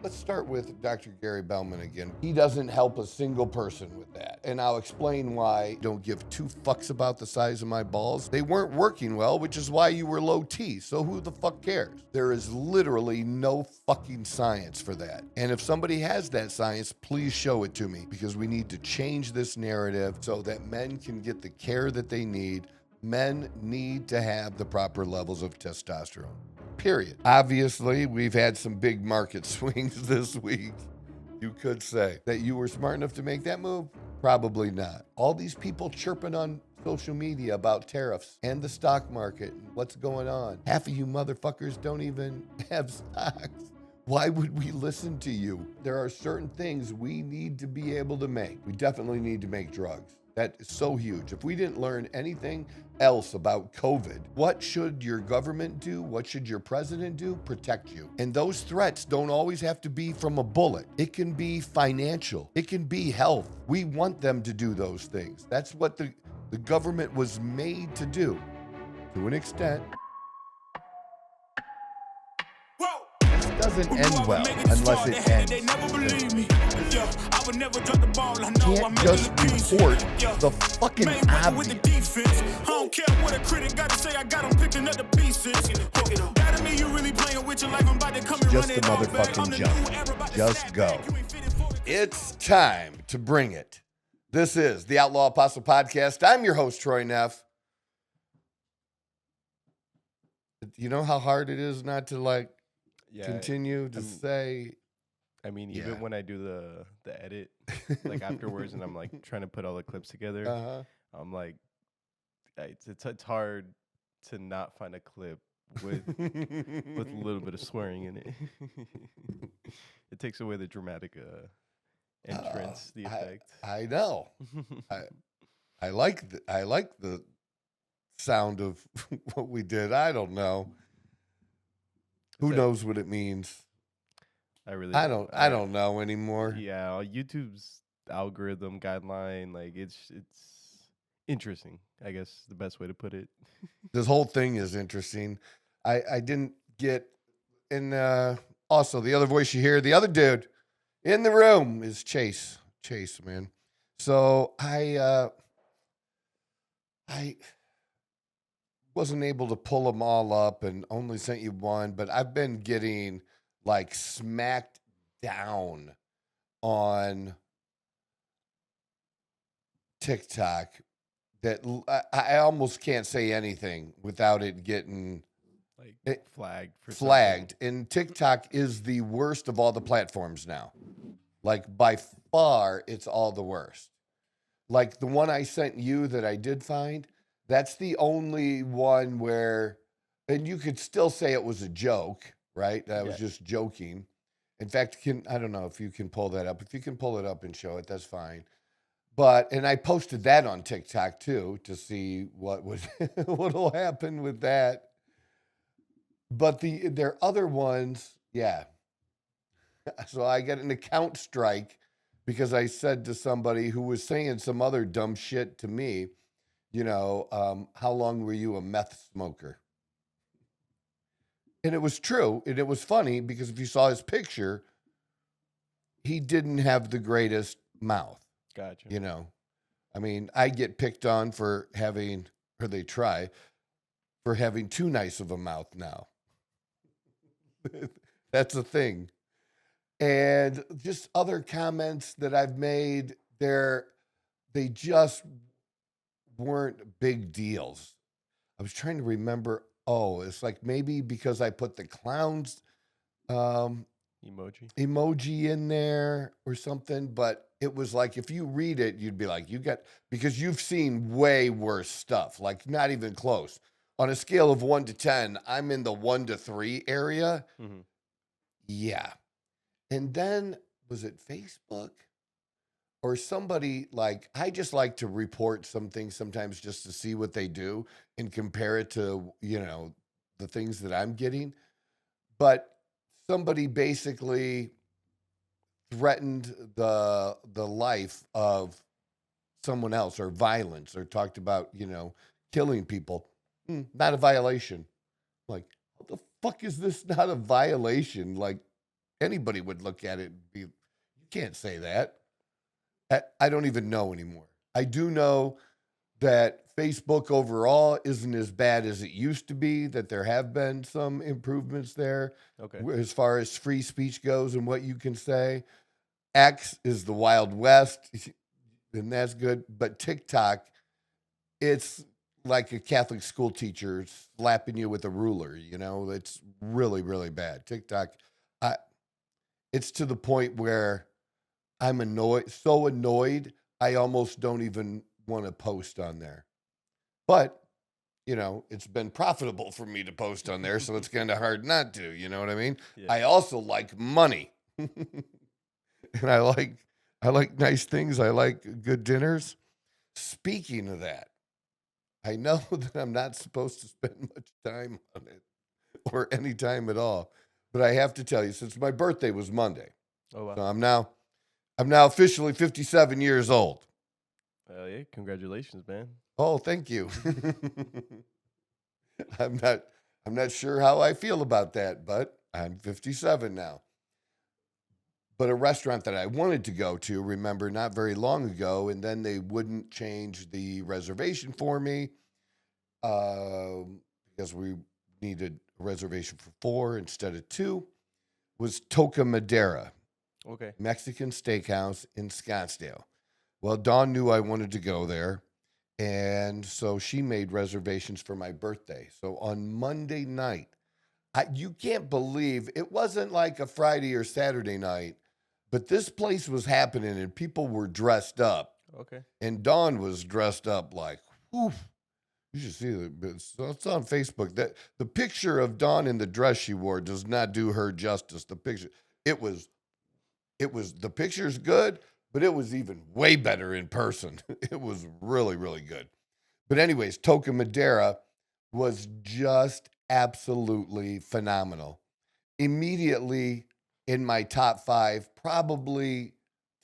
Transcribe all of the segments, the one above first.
let's start with Dr. Gary Bellman again. He doesn't help a single person with that. And I'll explain why I don't give two fucks about the size of my balls. They weren't working well, which is why you were low T. So who the fuck cares? There is literally no fucking science for that. And if somebody has that science, please show it to me, because we need to change this narrative so that men can get the care that they need. Men need to have the proper levels of testosterone. Period. Obviously, we've had some big market swings this week. You could say that you were smart enough to make that move. Probably not. All these people chirping on social media about tariffs and the stock market and what's going on. Half of you motherfuckers don't even have stocks. Why would we listen to you? There are certain things we need to be able to make. We definitely need to make drugs. That is so huge. If we didn't learn anything else about COVID, what should your government do? What should your president do? Protect you. And those threats don't always have to be from a bullet. It can be financial. It can be health. We want them to do those things. That's what the government was made to do, to an extent. It doesn't end well unless it ends. Can't just report the fucking obvious. I don't care what a critic got to say, I got them picking up the pieces. That to me, you really playing with your life, I'm about to come and Just run the it all motherfucking back. jump. Just go. It's time to bring it. This is the Outlaw Apostle Podcast. I'm your host, Troy Neff. You know how hard it is not to continue to say. I mean, even when I do the edit, like afterwards, and I'm like trying to put all the clips together, I'm like, it's hard to not find a clip with a little bit of swearing in it. It takes away the dramatic entrance, the effect. I know. I like the sound of what we did. I don't know. Who knows what it means? I don't know anymore. Yeah, YouTube's algorithm guideline, like it's interesting, I guess the best way to put it. This whole thing is interesting. I didn't get, and also the other voice you hear, the other dude in the room is Chase, man. So I wasn't able to pull them all up and only sent you one, but I've been getting like smacked down on TikTok that I almost can't say anything without it getting flagged. Flagged. And TikTok is the worst of all the platforms now. Like by far, it's all the worst. Like the one I sent you that I did find, that's the only one where, and you could still say it was a joke, right? I was just joking. In fact, I don't know if you can pull that up. If you can pull it up and show it, that's fine. And I posted that on TikTok too to see what'll happen with that. But their other ones, yeah. So I got an account strike because I said to somebody who was saying some other dumb shit to me, how long were you a meth smoker? And it was true. And it was funny because if you saw his picture, he didn't have the greatest mouth. Gotcha. I mean, I get picked on for having, or they try, for having too nice of a mouth now. That's a thing. And just other comments that I've made, they just weren't big deals. I was trying to remember. Oh, it's like maybe because I put the clowns emoji in there or something, but it was like if you read it, you'd be like, because you've seen way worse stuff, like not even close. On a scale of 1 to 10, I'm in the 1 to 3 area. Mm-hmm. Yeah. And then was it Facebook or somebody, like, I just like to report some things sometimes just to see what they do and compare it to, the things that I'm getting. But somebody basically threatened the life of someone else or violence or talked about, killing people. Not a violation. Like, what the fuck is this not a violation? Like, anybody would look at it and be, you can't say that. I don't even know anymore. I do know that Facebook overall isn't as bad as it used to be, that there have been some improvements there as far as free speech goes and what you can say. X is the Wild West, and that's good. But TikTok, it's like a Catholic school teacher slapping you with a ruler. It's really, really bad. TikTok, it's to the point where I'm so annoyed, I almost don't even want to post on there. But, it's been profitable for me to post on there, so it's kind of hard not to, you know what I mean? Yeah. I also like money. And I like nice things. I like good dinners. Speaking of that, I know that I'm not supposed to spend much time on it or any time at all, but I have to tell you, since my birthday was Monday, so I'm now officially 57 years old. Yeah, congratulations, man. Oh, thank you. I'm not sure how I feel about that, but I'm 57 now. But a restaurant that I wanted to go to, remember, not very long ago, and then they wouldn't change the reservation for me because we needed a reservation for 4 instead of 2, was Toca Madera. Okay. Mexican steakhouse in Scottsdale. Well, Dawn knew I wanted to go there, and so she made reservations for my birthday. So on Monday night, you can't believe, it wasn't like a Friday or Saturday night, but this place was happening and people were dressed up. Okay. And Dawn was dressed up like, whew. You should see it's on Facebook. That the picture of Dawn in the dress she wore does not do her justice. The picture, it was the picture's good, but it was even way better in person. It was really, really good. But anyways, Toca Madera was just absolutely phenomenal. Immediately in my top 5, probably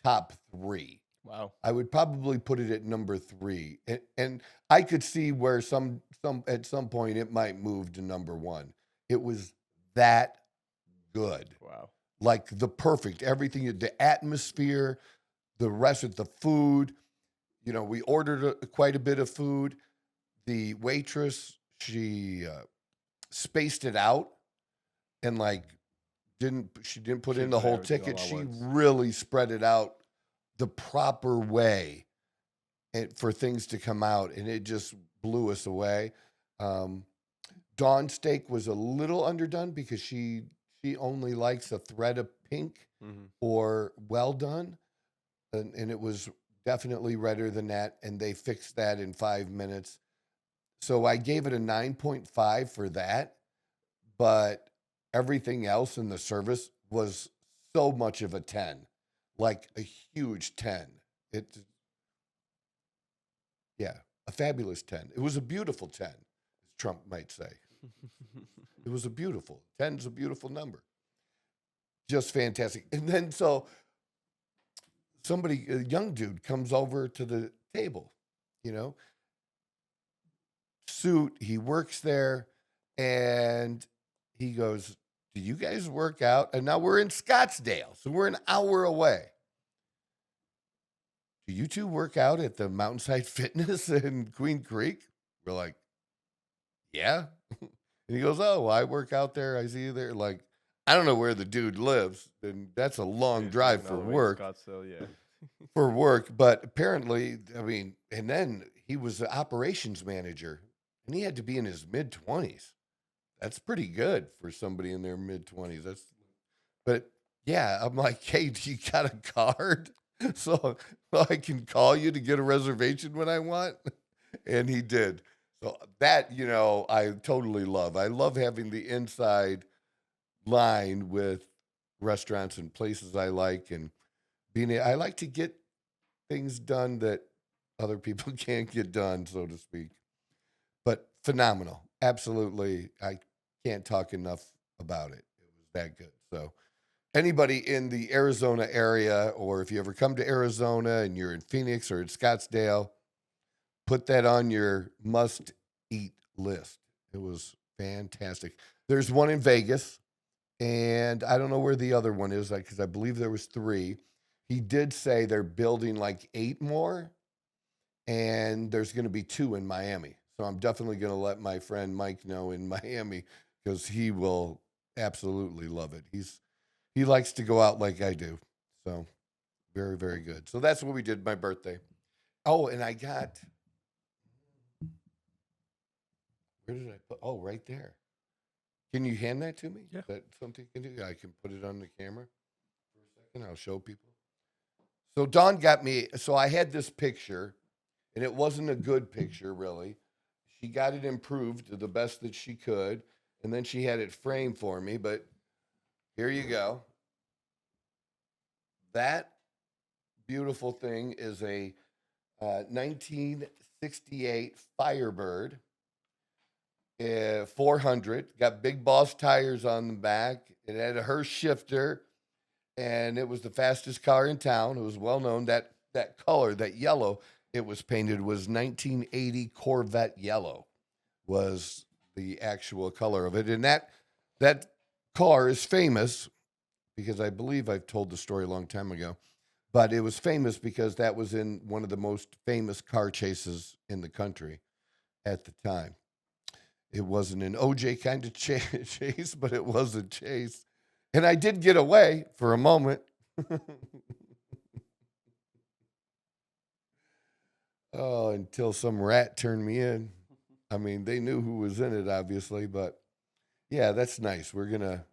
top 3. Wow. I would probably put it at number 3. And I could see where some at some point it might move to number 1. It was that good. Wow. Like the perfect, everything, the atmosphere, the rest of the food. We ordered quite a bit of food. The waitress, she spaced it out and she didn't put in the whole ticket. She really spread it out the proper way for things to come out, and it just blew us away. Dawn's steak was a little underdone because she only likes a thread of pink or well done, and it was definitely redder than that, and they fixed that in 5 minutes. So I gave it a 9.5 for that, but everything else in the service was so much of a 10, like a huge 10. A fabulous 10. It was a beautiful 10, as Trump might say. It was a beautiful. 10's a beautiful number. Just fantastic. And then so a young dude comes over to the table, suit, he works there, and he goes, do you guys work out? And now we're in Scottsdale, so we're an hour away. Do you two work out at the Mountainside Fitness in Queen Creek? We're like, yeah. And he goes, oh, well, I work out there. I see you there. Like, I don't know where the dude lives, and that's a long drive for work. Scottsdale, yeah. For work, but apparently, and then he was the operations manager, and he had to be in his mid-20s. That's pretty good for somebody in their mid-20s. But yeah, I'm like, hey, do you got a card so I can call you to get a reservation when I want? And he did. So that, I totally love. I love having the inside line with restaurants and places I like, and I like to get things done that other people can't get done, so to speak. But phenomenal. Absolutely. I can't talk enough about it. It was that good. So anybody in the Arizona area, or if you ever come to Arizona and you're in Phoenix or in Scottsdale, put that on your must-eat list. It was fantastic. There's one in Vegas, And I don't know where the other one is, because I believe there was 3. He did say they're building like 8 more, and there's going to be 2 in Miami. So I'm definitely going to let my friend Mike know in Miami, because he will absolutely love it. He likes to go out like I do. So very, very good. So that's what we did my birthday. Oh, and I got, where did I put? Oh, right there. Can you hand that to me? Yeah. Is that something you can do? I can put it on the camera for a second. I'll show people. So Dawn got me, so I had this picture, and it wasn't a good picture, really. She got it improved to the best that she could, and then she had it framed for me, but here you go. That beautiful thing is a 1968 Firebird. 400, got big boss tires on the back. It had a Hurst shifter, and it was the fastest car in town. It was well known. That color, that yellow it was painted, was 1980 Corvette yellow, was the actual color of it. And that car is famous because I believe I've told the story a long time ago, but it was famous because that was in one of the most famous car chases in the country at the time. It wasn't an OJ kind of chase, but it was a chase. And I did get away for a moment. Oh, until some rat turned me in. I mean, they knew who was in it, obviously, but yeah, that's nice. We're going to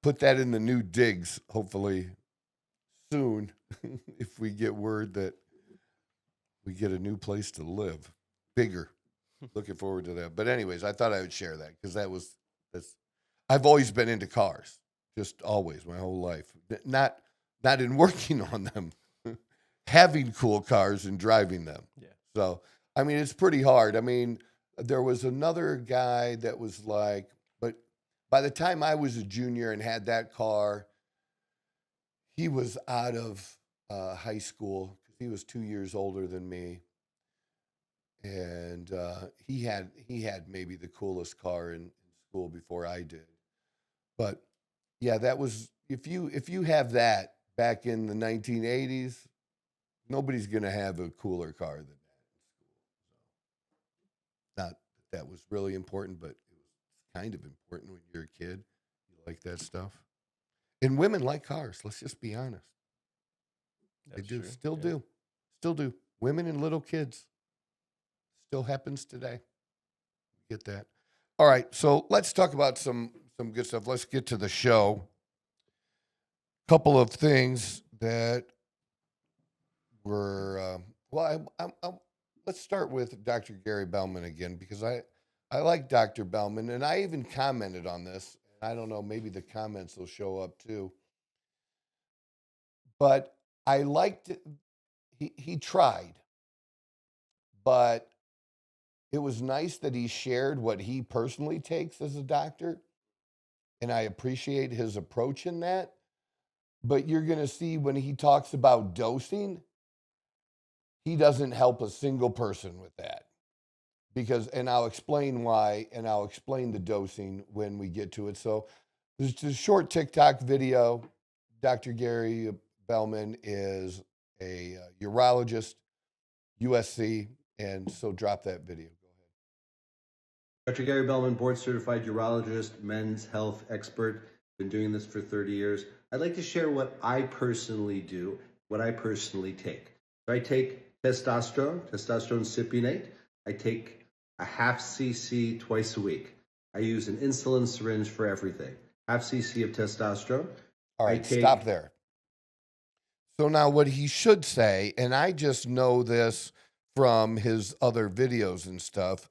put that in the new digs, hopefully soon, if we get word that we get a new place to live, bigger. Looking forward to that. But anyways, I thought I would share that because I've always been into cars, just always, my whole life. Not in working on them, having cool cars and driving them. Yeah. So, I mean, it's pretty hard. I mean, there was another guy that was like, but by the time I was a junior and had that car, he was out of high school because he was 2 years older than me. And he had maybe the coolest car in school before I did. But yeah, that was, if you have that back in the 1980s, nobody's going to have a cooler car than that in school. So, not that was really important, but it was kind of important when you're a kid. You like that stuff. And women like cars, let's just be honest. They do, still do. Women and little kids. Still happens today. Get that. All right, so let's talk about some good stuff. Let's get to the show. Couple of things that were let's start with Dr. Gary Bellman again, because I like Dr. Bellman, and I even commented on this. I don't know, maybe the comments will show up too. But I liked it. He tried, but it was nice that he shared what he personally takes as a doctor, and I appreciate his approach in that. But you're going to see when he talks about dosing, he doesn't help a single person with that. And I'll explain why, and I'll explain the dosing when we get to it. So there's a short TikTok video. Dr. Gary Bellman is a urologist, USC, and so drop that video. Dr. Gary Bellman, board-certified urologist, men's health expert, been doing this for 30 years. I'd like to share what I personally do, what I personally take. So I take testosterone cypionate. I take a half cc twice a week. I use an insulin syringe for everything. Half cc of testosterone. All right, stop there. So now what he should say, and I just know this from his other videos and stuff,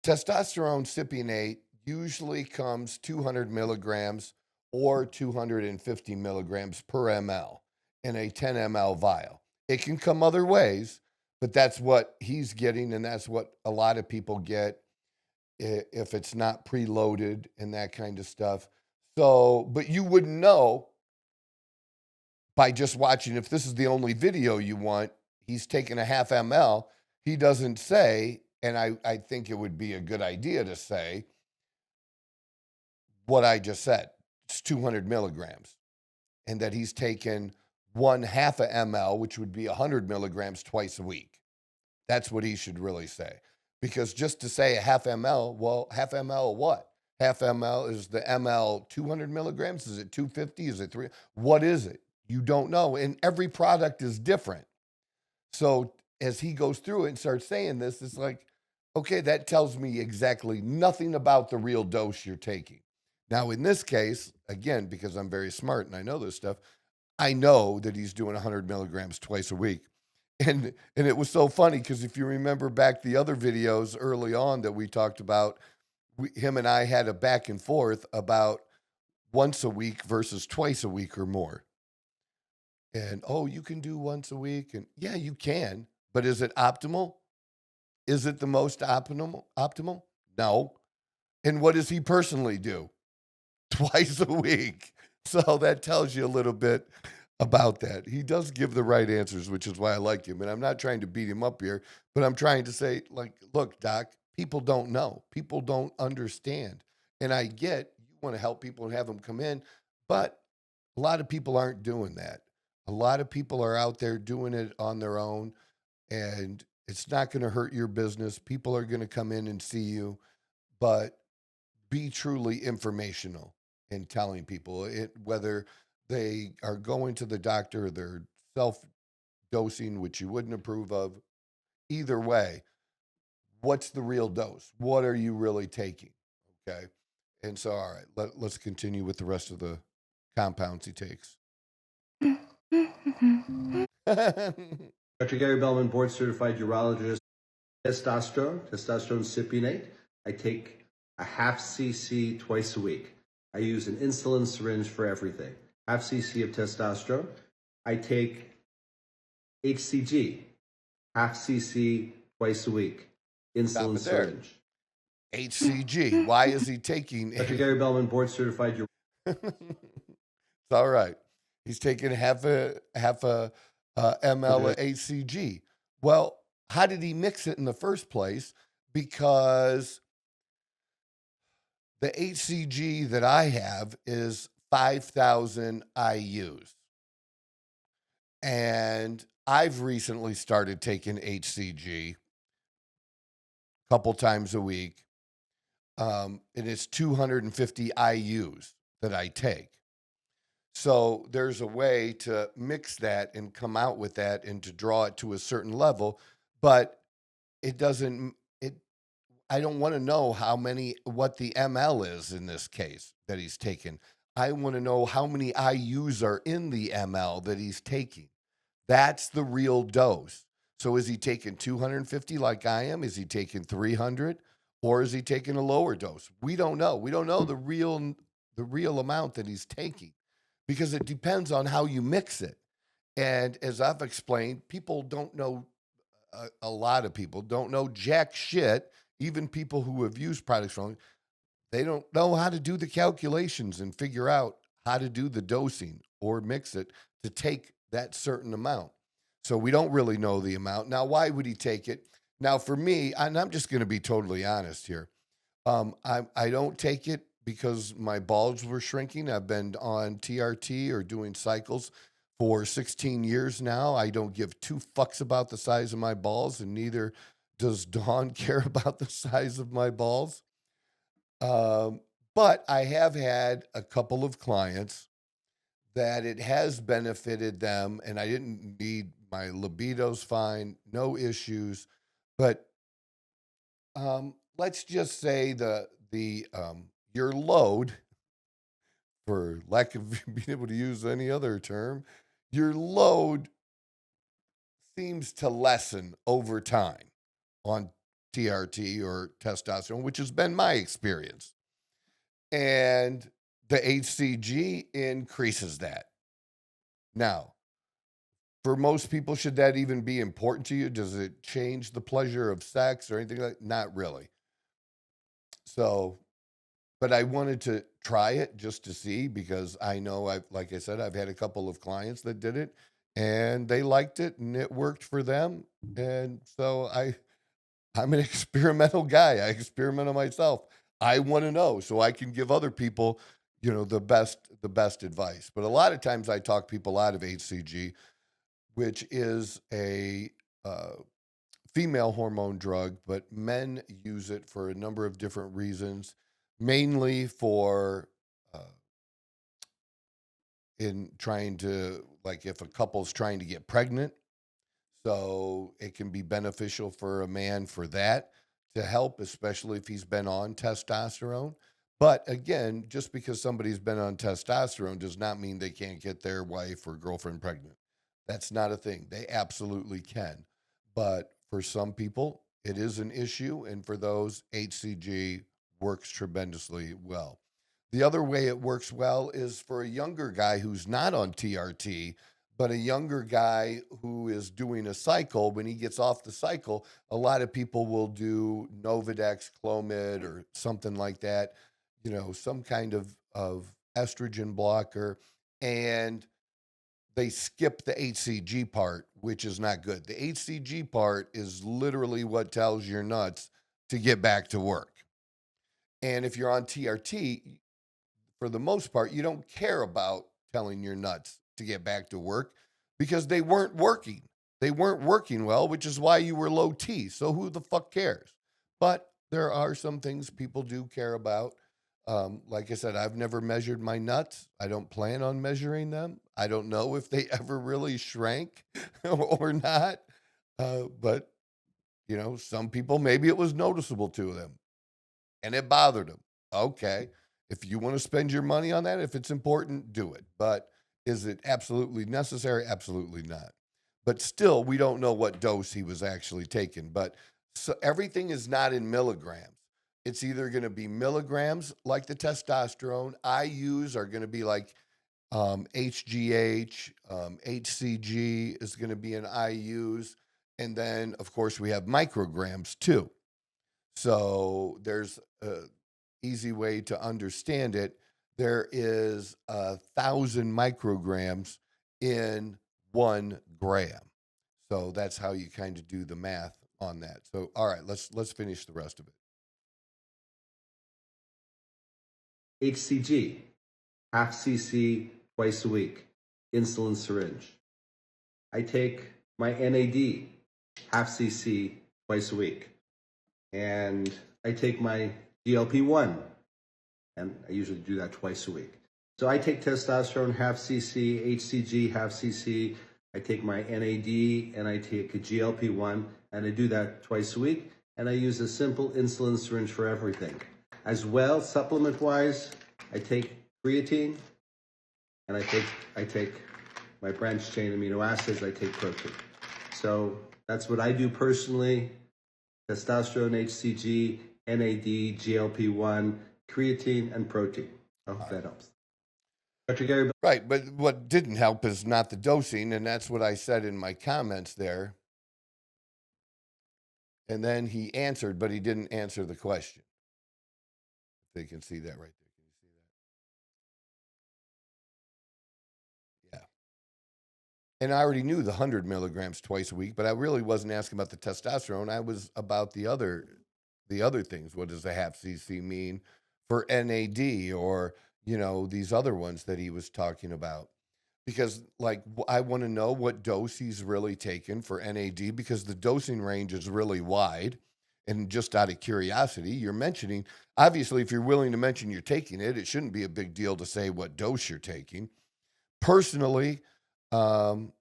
testosterone cypionate usually comes 200 milligrams or 250 milligrams per ml in a 10 ml vial. It can come other ways, but that's what he's getting, and that's what a lot of people get if it's not preloaded and that kind of stuff. So, but you wouldn't know by just watching. If this is the only video you want, he's taking a half ml. He doesn't say, and I think it would be a good idea to say what I just said. it's 200 milligrams, and that he's taken 1/2 a ml, which would be 100 milligrams twice a week. That's what he should really say. Because just to say a 1/2 ml, well, 1/2 ml of what? 1/2 ml, is the ml 200 milligrams? Is it 250? Is it 3? What is it? You don't know. And every product is different. So as he goes through it and starts saying this, it's like, okay, that tells me exactly nothing about the real dose you're taking. Now, in this case, again, because I'm very smart and I know this stuff, I know that he's doing 100 milligrams twice a week. And it was so funny because if you remember back the other videos early on that we talked about, him and I had a back and forth about once a week versus twice a week or more. And, oh, you can do once a week. And yeah, you can. But is it optimal? Is it the most optimal? No. And what does he personally do? Twice a week. So that tells you a little bit about that. He does give the right answers, which is why I like him. And I'm not trying to beat him up here, but I'm trying to say, like, look, Doc, people don't know. People don't understand. And I get you want to help people and have them come in, but a lot of people aren't doing that. A lot of people are out there doing it on their own, and it's not going to hurt your business. People are going to come in and see you, but be truly informational in telling people whether they are going to the doctor, they're self-dosing, which you wouldn't approve of. Either way, what's the real dose? What are you really taking? Okay. And so, all right, let's continue with the rest of the compounds he takes. Dr. Gary Bellman, board certified urologist. Testosterone cypionate. I take a 1/2 cc twice a week. I use an insulin syringe for everything. 1/2 cc of testosterone. I take HCG, 1/2 cc twice a week. Insulin syringe. HCG. Why is he taking? Dr. Gary Bellman, board certified. It's all right. He's taking half a ml of HCG. Well, how did he mix it in the first place? Because the HCG that I have is 5,000 IUs. And I've recently started taking HCG a couple times a week. And it's 250 IUs that I take. So there's a way to mix that and come out with that and to draw it to a certain level, but it doesn't, I don't want to know what the ML is in this case that he's taken. I want to know how many IUs are in the ML that he's taking. That's the real dose. So is he taking 250 like I am? Is he taking 300? Or is he taking a lower dose? We don't know. We don't know the real amount that he's taking, because it depends on how you mix it. And as I've explained, people don't know, a lot of people don't know jack shit. Even people who have used products wrong, they don't know how to do the calculations and figure out how to do the dosing or mix it to take that certain amount. So we don't really know the amount. Now, why would he take it? Now, for me, and I'm just going to be totally honest here, I don't take it because my balls were shrinking. I've been on TRT or doing cycles for 16 years now. I don't give two fucks about the size of my balls, and neither does Dawn care about the size of my balls. But I have had a couple of clients that it has benefited them, and I didn't need, my libido's fine, no issues. But let's just say your load, for lack of being able to use any other term, your load seems to lessen over time on TRT or testosterone, which has been my experience. And the HCG increases that. Now, for most people, should that even be important to you? Does it change the pleasure of sex or anything like that? Not really. So, but I wanted to try it just to see, because I know, like I said, I've had a couple of clients that did it and they liked it and it worked for them. And so I'm an experimental guy. I experiment on myself. I want to know so I can give other people, the best advice. But a lot of times I talk people out of HCG, which is a female hormone drug, but men use it for a number of different reasons, mainly for in trying to, like, if a couple's trying to get pregnant. So it can be beneficial for a man for that to help, especially if he's been on testosterone. But again, just because somebody's been on testosterone does not mean they can't get their wife or girlfriend pregnant. That's not a thing. They absolutely can. But for some people, it is an issue. And for those, HCG works tremendously well. The other way it works well is for a younger guy who's not on TRT, but a younger guy who is doing a cycle. When he gets off the cycle, a lot of people will do Novadex, Clomid, or something like that, some kind of estrogen blocker, and they skip the HCG part, which is not good. The HCG part is literally what tells your nuts to get back to work. And if you're on TRT, for the most part, you don't care about telling your nuts to get back to work because they weren't working. They weren't working well, which is why you were low T. So who the fuck cares? But there are some things people do care about. Like I said, I've never measured my nuts. I don't plan on measuring them. I don't know if they ever really shrank or not. But, some people, maybe it was noticeable to them and it bothered them. Okay. If you want to spend your money on that, if it's important, do it. But is it absolutely necessary? Absolutely not. But still, we don't know what dose he was actually taking. But so everything is not in milligrams. It's either going to be milligrams like the testosterone I use are going to be like HGH, HCG is going to be an IUs. And then, of course, we have micrograms too. So there's an easy way to understand it. There is 1,000 micrograms in 1 gram. So that's how you kind of do the math on that. So, all right, let's finish the rest of it. HCG, half cc twice a week, insulin syringe. I take my NAD, half cc twice a week. And I take my GLP-1, and I usually do that twice a week. So I take testosterone, half cc, HCG, half cc. I take my NAD, and I take a GLP-1, and I do that twice a week. And I use a simple insulin syringe for everything. As well, supplement-wise, I take creatine, and I take my branched-chain amino acids. I take protein. So that's what I do personally. Testosterone, HCG, NAD, GLP-1, creatine, and protein. I hope that helps. Dr. Gary. Right, but what didn't help is not the dosing, and that's what I said in my comments there. And then he answered, but he didn't answer the question. They can see that right there. Can you see that? Yeah. And I already knew the 100 milligrams twice a week, but I really wasn't asking about the testosterone. I was about the other things. What does a half cc mean for NAD or, these other ones that he was talking about? Because, I want to know what dose he's really taken for NAD because the dosing range is really wide. And just out of curiosity, you're mentioning, obviously, if you're willing to mention you're taking it, it shouldn't be a big deal to say what dose you're taking. Personally, I'm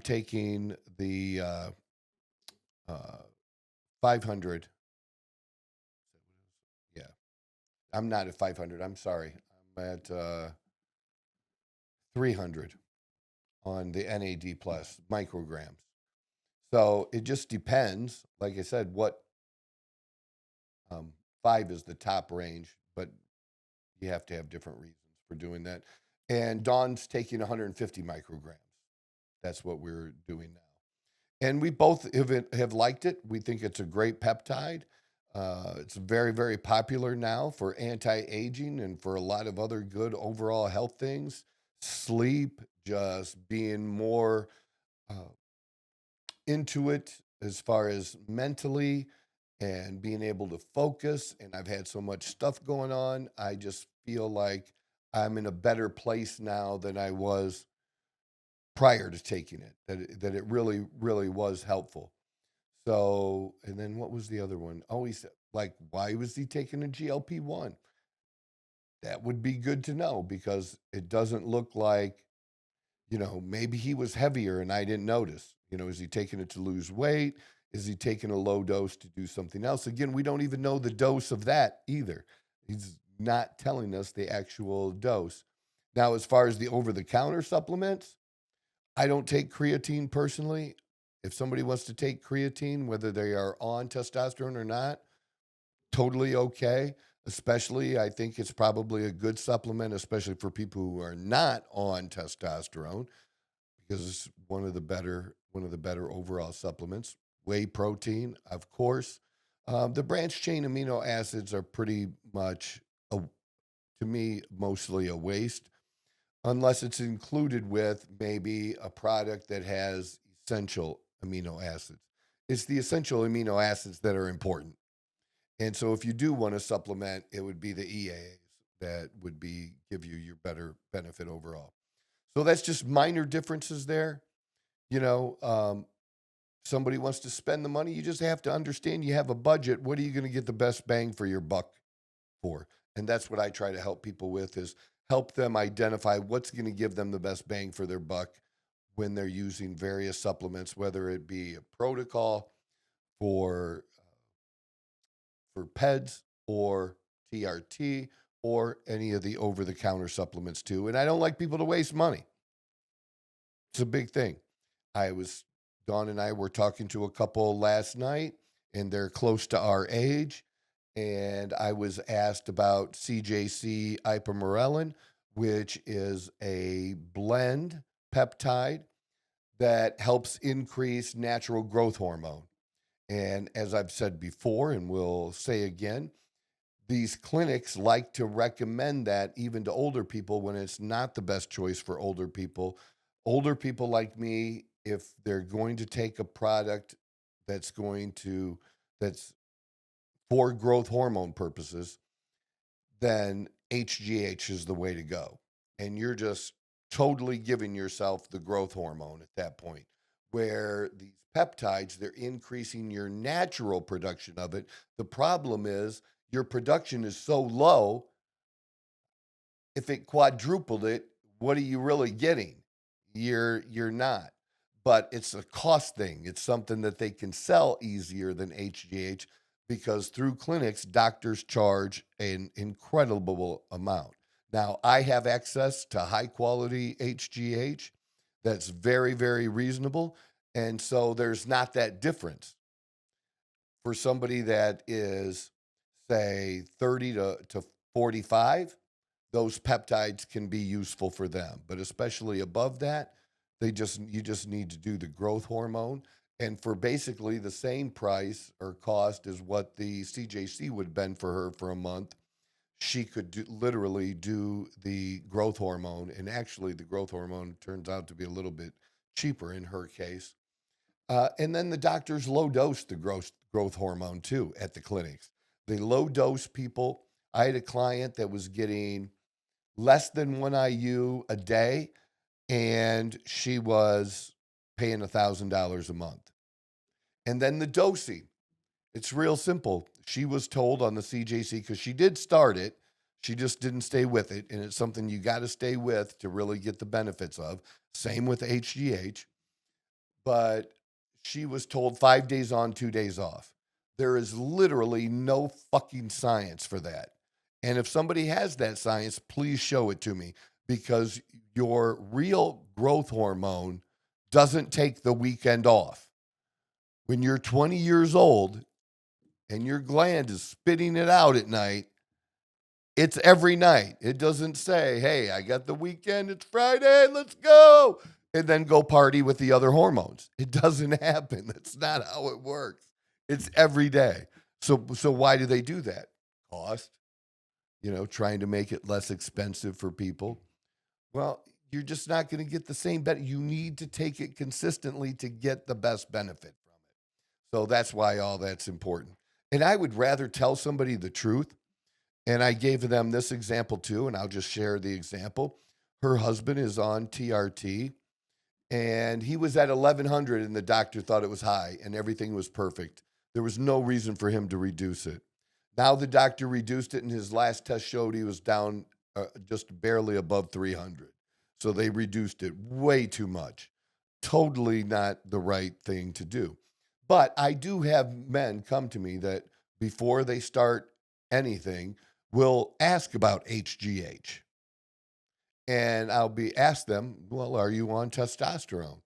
taking the 500. Yeah, I'm not at 500. I'm sorry. I'm at 300 on the NAD plus micrograms. So it just depends. Like I said, what 5 is the top range, but you have to have different reasons for doing that. And Dawn's taking 150 micrograms. That's what we're doing now. And we both have liked it. We think it's a great peptide. It's very, very popular now for anti-aging and for a lot of other good overall health things. Sleep, just being more into it as far as mentally and being able to focus. And I've had so much stuff going on. I just feel like I'm in a better place now than I was prior to taking it, that it really, really was helpful. So, and then what was the other one? Always like, why was he taking a GLP-1? That would be good to know, because it doesn't look like, maybe he was heavier and I didn't notice. Is he taking it to lose weight? Is he taking a low dose to do something else? Again, we don't even know the dose of that either. He's not telling us the actual dose. Now, as far as the over-the-counter supplements, I don't take creatine personally. If somebody wants to take creatine, whether they are on testosterone or not, totally okay. Especially, I think it's probably a good supplement, especially for people who are not on testosterone, because it's one of the better overall supplements. Whey protein, of course. The branched chain amino acids are pretty much, to me, mostly a waste, unless it's included with maybe a product that has essential amino acids. It's the essential amino acids that are important. And so if you do want to supplement, it would be the EAAs that would give you your better benefit overall. So that's just minor differences there. Somebody wants to spend the money, you just have to understand you have a budget. What are you going to get the best bang for your buck for? And that's what I try to help people with, is help them identify what's going to give them the best bang for their buck when they're using various supplements, whether it be a protocol for PEDs or TRT or any of the over-the-counter supplements too. And I don't like people to waste money. It's a big thing. Dawn and I were talking to a couple last night, and they're close to our age. And I was asked about CJC ipamorelin, which is a blend peptide that helps increase natural growth hormone. And as I've said before, and will say again, these clinics like to recommend that even to older people when it's not the best choice for older people. Older people like me, if they're going to take a product that's for growth hormone purposes, then HGH is the way to go. And you're just totally giving yourself the growth hormone at that point, where these peptides, they're increasing your natural production of it. The problem is your production is so low. If it quadrupled it, what are you really getting? You're not. But it's a cost thing. It's something that they can sell easier than HGH, because through clinics, doctors charge an incredible amount. Now, I have access to high quality HGH that's very, very reasonable. And so there's not that difference. For somebody that is, say, 30 to 45, those peptides can be useful for them. But especially above that, you just need to do the growth hormone. And for basically the same price or cost as what the CJC would have been for her for a month, she could literally do the growth hormone. And actually, the growth hormone turns out to be a little bit cheaper in her case. And then the doctors low dose the growth hormone too at the clinics. They low dose people. I had a client that was getting less than 1 IU a day, and she was paying $1,000 a month. And then the dosing, it's real simple. She was told on the CJC, because she did start it, she just didn't stay with it. And it's something you got to stay with to really get the benefits of. Same with HGH. But she was told 5 days on, 2 days off. There is literally no fucking science for that. And if somebody has that science, please show it to me, because your real growth hormone doesn't take the weekend off. When you're 20 years old and your gland is spitting it out at night, it's every night. It doesn't say, hey, I got the weekend, it's Friday, let's go, and then go party with the other hormones. It doesn't happen. That's not how it works. It's every day. So why do they do that? Cost. Trying to make it less expensive for people. Well, you're just not going to get the same benefit. You need to take it consistently to get the best benefit from it. So that's why all that's important. And I would rather tell somebody the truth. And I gave them this example too, and I'll just share the example. Her husband is on TRT, and he was at 1,100, and the doctor thought it was high, and everything was perfect. There was no reason for him to reduce it. Now the doctor reduced it, and his last test showed he was down just barely above 300. So they reduced it way too much. Totally not the right thing to do. But I do have men come to me that before they start anything will ask about HGH. And I'll ask them, well, are you on testosterone?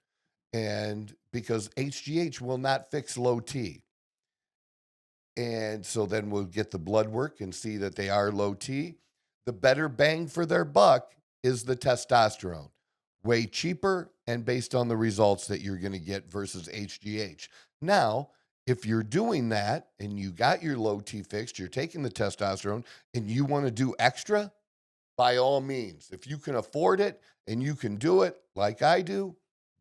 And because HGH will not fix low T. And so then we'll get the blood work and see that they are low T. The better bang for their buck is the testosterone. Way cheaper and based on the results that you're going to get versus HGH. Now, if you're doing that and you got your low T fixed, you're taking the testosterone and you want to do extra, by all means. If you can afford it and you can do it like I do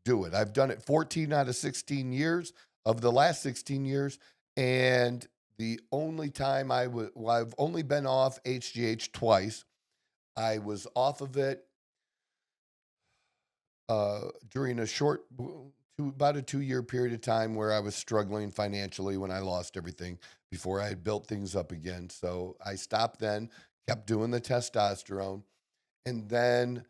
it. I've done it 14 out of 16 years of the last 16 years. And the only time I've only been off HGH twice. I was off of it during about a 2-year period of time where I was struggling financially when I lost everything before I had built things up again. So I stopped then, kept doing the testosterone. And then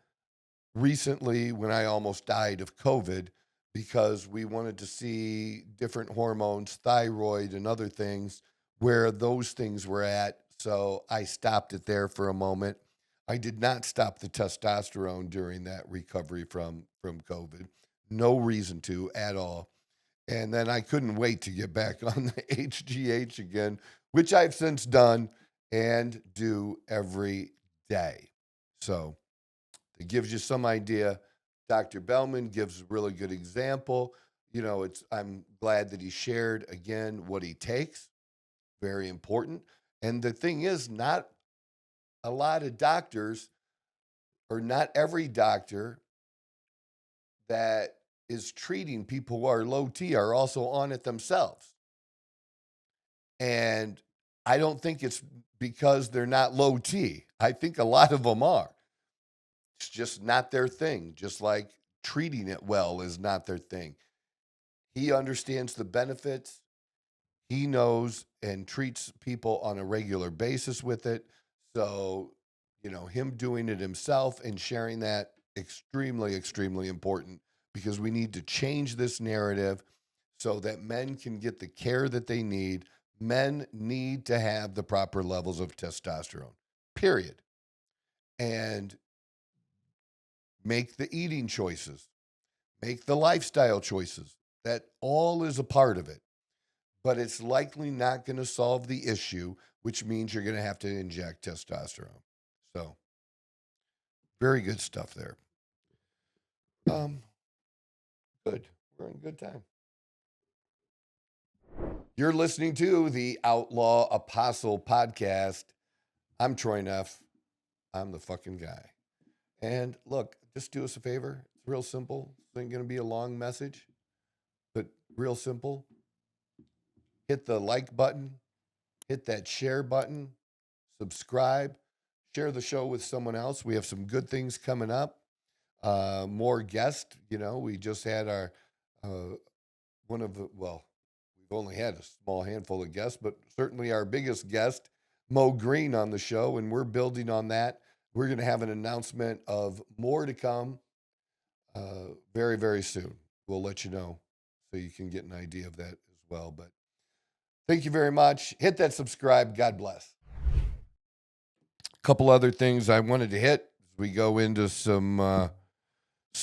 recently when I almost died of COVID because we wanted to see different hormones, thyroid and other things, where those things were at. So I stopped it there for a moment. I did not stop the testosterone during that recovery from COVID. No reason to at all. And then I couldn't wait to get back on the HGH again, which I've since done and do every day. So it gives you some idea. Dr. Bellman gives a really good example. You know, I'm glad that he shared again what he takes. Very important. And the thing is, not a lot of doctors, or not every doctor that is treating people who are low T are also on it themselves. And I don't think it's because they're not low T. I think a lot of them are. It's just not their thing, just like treating it well is not their thing. He understands the benefits. He knows and treats people on a regular basis with it. So, you know, him doing it himself and sharing that, extremely, extremely important, because we need to change this narrative so that men can get the care that they need. Men need to have the proper levels of testosterone, period. And make the eating choices, make the lifestyle choices. That all is a part of it. But it's likely not going to solve the issue, which means you're going to have to inject testosterone. So, very good stuff there. Good. We're in good time. You're listening to the Outlaw Apostle Podcast. I'm Troy Neff. I'm the fucking guy. And look, just do us a favor. It's real simple. It ain't going to be a long message, but real simple. Hit the like button, hit that share button, subscribe, share the show with someone else. We have some good things coming up. More guests. You know, we just had our, we've only had a small handful of guests, but certainly our biggest guest, Mo Green, on the show, and we're building on that. We're going to have an announcement of more to come very, very soon. We'll let you know so you can get an idea of that as well. But thank you very much. Hit that subscribe. God bless. A couple other things I wanted to hit as we go into some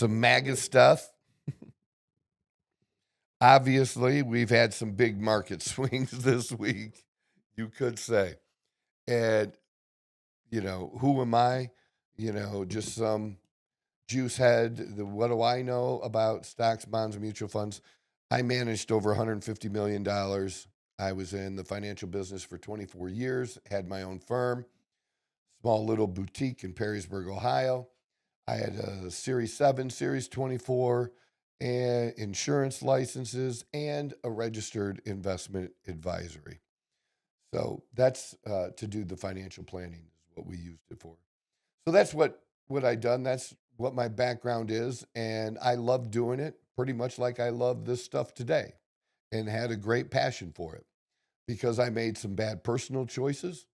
MAGA stuff. Obviously, we've had some big market swings this week, you could say. And, you know, who am I? You know, just some juice head. What do I know about stocks, bonds, and mutual funds? I managed over $150 million. I was in the financial business for 24 years, had my own firm, small little boutique in Perrysburg, Ohio. I had a Series 7, Series 24, and insurance licenses, and a registered investment advisory. So that's to do the financial planning is what we used it for. So that's what I done. That's what my background is. And I love doing it pretty much like I love this stuff today and had a great passion for it because I made some bad personal choices.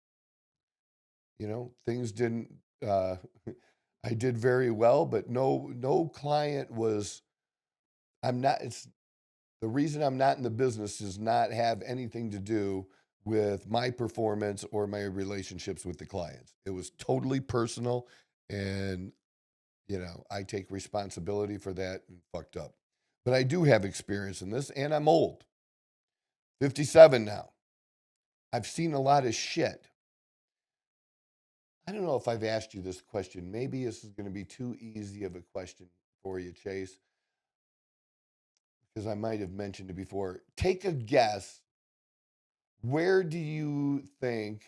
You know, things didn't, I did very well, but no client was, the reason I'm not in the business does not have anything to do with my performance or my relationships with the clients. It was totally personal, and I take responsibility for that and fucked up. But I do have experience in this, and I'm old. 57 now. I've seen a lot of shit. I don't know if I've asked you this question. Maybe this is going to be too easy of a question for you, Chase, because I might have mentioned it before. Take a guess. Where do you think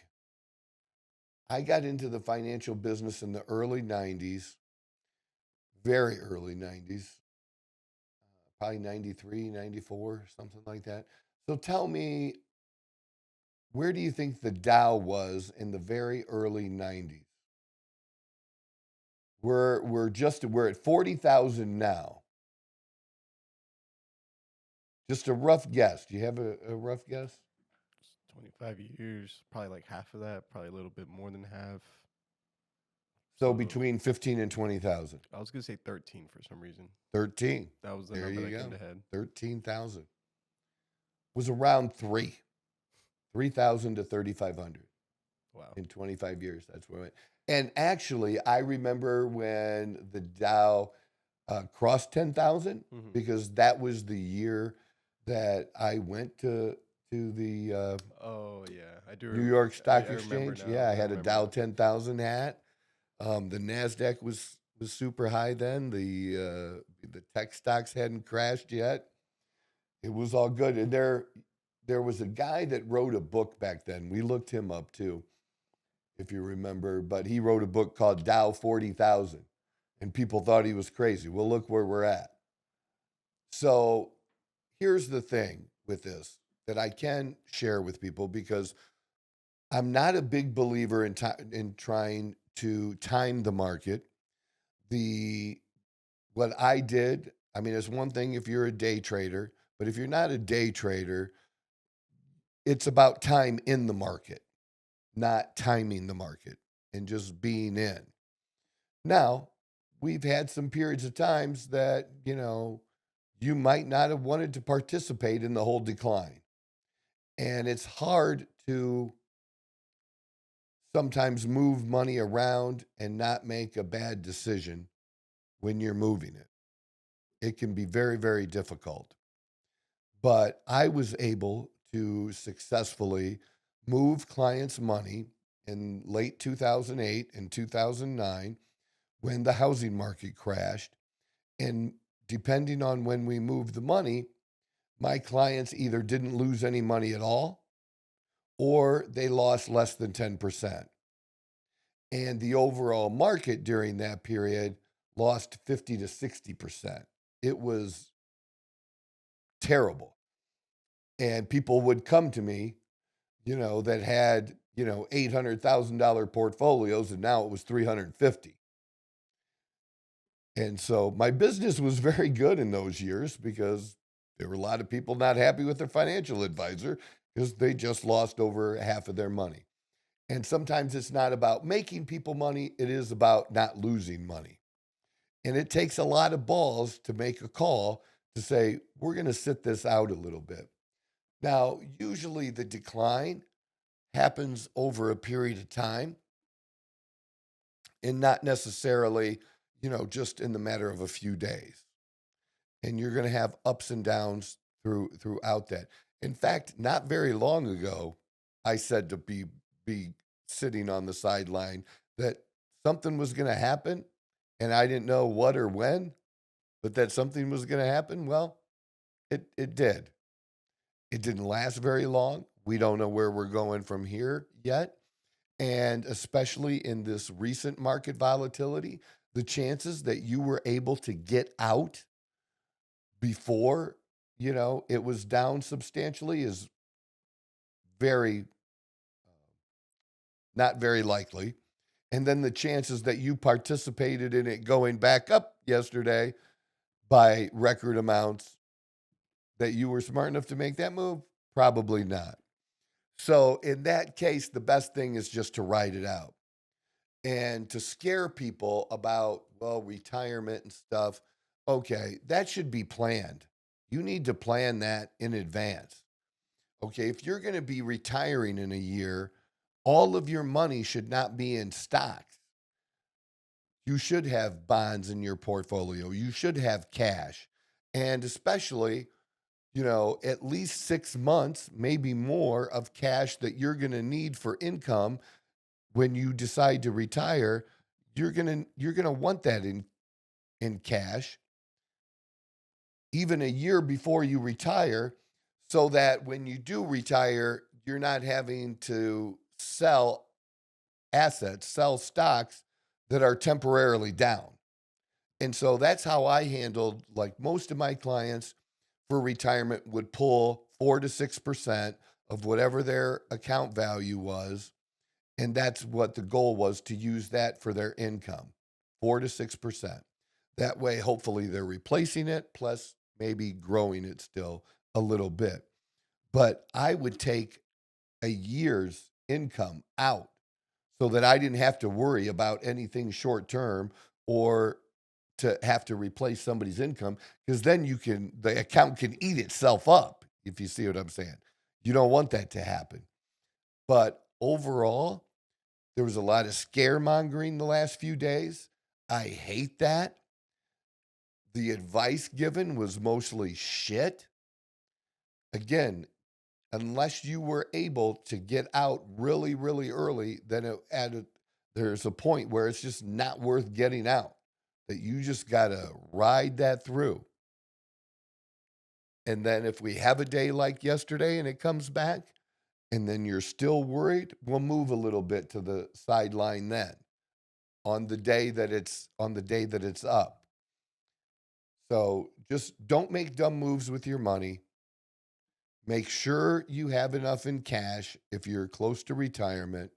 I got into the financial business in the early 90s, very early 90s, probably 93, 94, something like that. So tell me, where do you think the Dow was in the very early 90s? We're at 40,000 now. Just a rough guess. Do you have a rough guess? 25 years, probably like half of that, probably a little bit more than half. So between 15 and 20,000. I was going to say 13 for some reason. 13. That was the There number you that go. came to head. 13,000. Was around 3,000 to 3,500. Wow. In 25 years. That's where it went. And actually, I remember when the Dow crossed 10,000 because that was the year that I went to the I do New York Stock I Exchange. now. Yeah, I had a Dow 10,000 hat. The NASDAQ was super high then. The tech stocks hadn't crashed yet. It was all good. And there was a guy that wrote a book back then. We looked him up too, if you remember. But he wrote a book called Dow 40,000. And people thought he was crazy. Well, look where we're at. So here's the thing with this that I can share with people, because I'm not a big believer in trying to time the market. What I did, I mean, it's one thing if you're a day trader, but if you're not a day trader, it's about time in the market, not timing the market and just being in. Now, we've had some periods of times that, you might not have wanted to participate in the whole decline. And it's hard to sometimes move money around and not make a bad decision when you're moving it. It can be very, very difficult. But I was able to successfully move clients' money in late 2008 and 2009 when the housing market crashed. And depending on when we moved the money, my clients either didn't lose any money at all or they lost less than 10%. And the overall market during that period lost 50 to 60%. It was terrible. And people would come to me, that had, $800,000 portfolios, and now it was 350. And so my business was very good in those years because there were a lot of people not happy with their financial advisor because they just lost over half of their money. And sometimes it's not about making people money. It is about not losing money. And it takes a lot of balls to make a call to say, we're going to sit this out a little bit. Now, usually the decline happens over a period of time and not necessarily, just in the matter of a few days. And you're going to have ups and downs throughout that. In fact, not very long ago, I said to be sitting on the sideline that something was going to happen, and I didn't know what or when, but that something was going to happen. Well, it did. It didn't last very long. We don't know where we're going from here yet. And especially in this recent market volatility, the chances that you were able to get out before, it was down substantially is very, not very likely. And then the chances that you participated in it going back up yesterday by record amounts, that you were smart enough to make that move, probably not. So in that case, the best thing is just to ride it out. And to scare people about, well, retirement and stuff, okay, that should be planned. You need to plan that in advance. Okay, if you're going to be retiring in a year, all of your money should not be in stocks. You should have bonds in your portfolio. You should have cash. And especially, at least 6 months, maybe more, of cash that you're going to need for income when you decide to retire. You're going to want that in cash even a year before you retire, so that when you do retire, you're not having to sell assets, sell stocks that are temporarily down. And so that's how I handled, like most of my clients for retirement would pull 4 to 6% of whatever their account value was. And that's what the goal was, to use that for their income, 4 to 6%. That way, hopefully they're replacing it, plus maybe growing it still a little bit. But I would take a year's income out so that I didn't have to worry about anything short term or to have to replace somebody's income, because then the account can eat itself up, if you see what I'm saying. You don't want that to happen. But overall, there was a lot of scaremongering the last few days. I hate that. The advice given was mostly shit. Again, unless you were able to get out really, really early, then there's a point where it's just not worth getting out, that you just got to ride that through. And then if we have a day like yesterday and it comes back, and then you're still worried, we'll move a little bit to the sideline then on the day that it's up. So just don't make dumb moves with your money. Make sure you have enough in cash if you're close to retirement.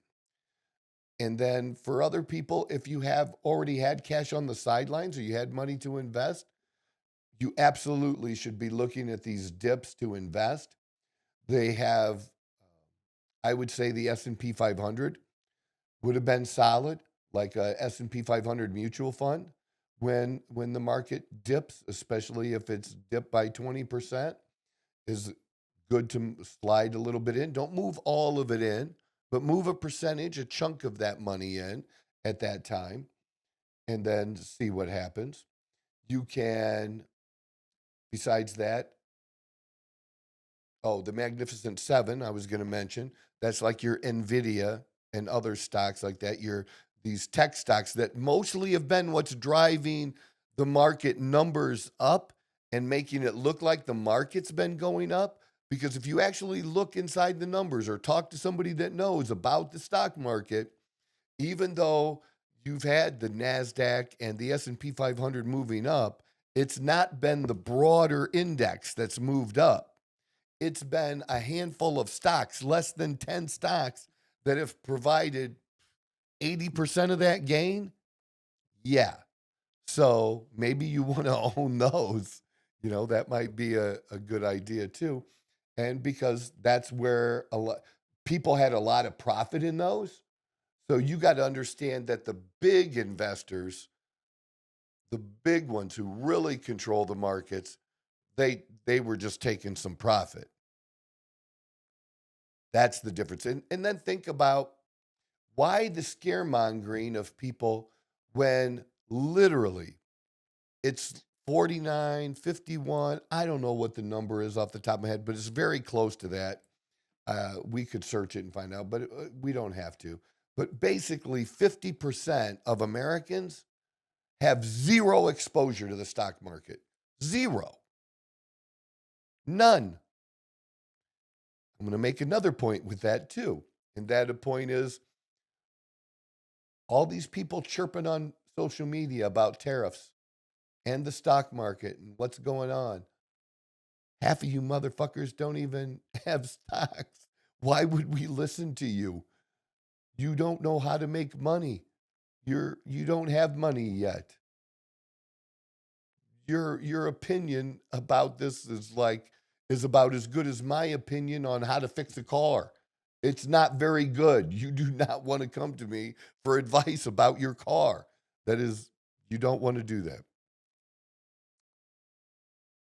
And then for other people, if you have already had cash on the sidelines or you had money to invest, you absolutely should be looking at these dips to invest. They have, I would say the S&P 500 would have been solid, like a S&P 500 mutual fund. When the market dips, especially if it's dipped by 20%, is good to slide a little bit in. Don't move all of it in, but move a percentage, a chunk of that money in at that time, and then see what happens. You can, besides that, the Magnificent Seven, I was going to mention, that's like your NVIDIA and other stocks like that, these tech stocks that mostly have been what's driving the market numbers up and making it look like the market's been going up. Because if you actually look inside the numbers or talk to somebody that knows about the stock market, even though you've had the NASDAQ and the S&P 500 moving up, it's not been the broader index that's moved up. It's been a handful of stocks, less than 10 stocks, that have provided 80% of that gain. Yeah. So maybe you want to own those. That might be a good idea too. And because that's where people had a lot of profit in those. So you got to understand that the big investors, the big ones who really control the markets, they were just taking some profit. That's the difference. And then think about why the scaremongering of people when literally it's 49, 51. I don't know what the number is off the top of my head, but it's very close to that. We could search it and find out, but we don't have to. But basically 50% of Americans have zero exposure to the stock market. Zero. None. I'm going to make another point with that too. And that point is all these people chirping on social media about tariffs and the stock market and what's going on. Half of you motherfuckers don't even have stocks. Why would we listen to you? You don't know how to make money. You don't have money yet. Your opinion about this is about as good as my opinion on how to fix a car. It's not very good. You do not want to come to me for advice about your car. You don't want to do that.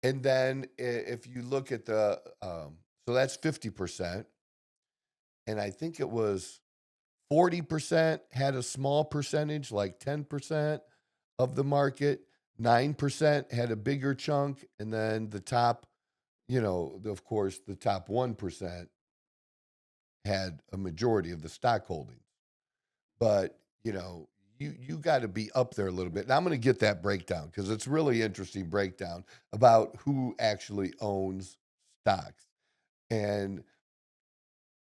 And then if you look at so that's 50%. And I think it was 40% had a small percentage, like 10% of the market. 9% had a bigger chunk. And then the top, of course, the top 1% had a majority of the stock holdings. But, you got to be up there a little bit. And I'm going to get that breakdown because it's really interesting breakdown about who actually owns stocks. And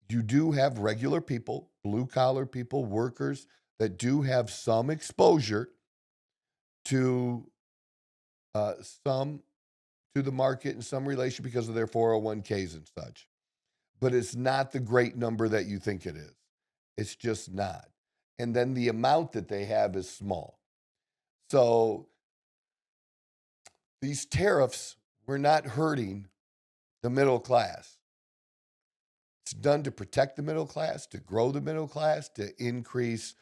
you do have regular people, blue collar people, workers that do have some exposure to the market in some relation because of their 401ks and such. But it's not the great number that you think it is. It's just not. And then the amount that they have is small. So these tariffs were not hurting the middle class. It's done to protect the middle class, to grow the middle class, to increase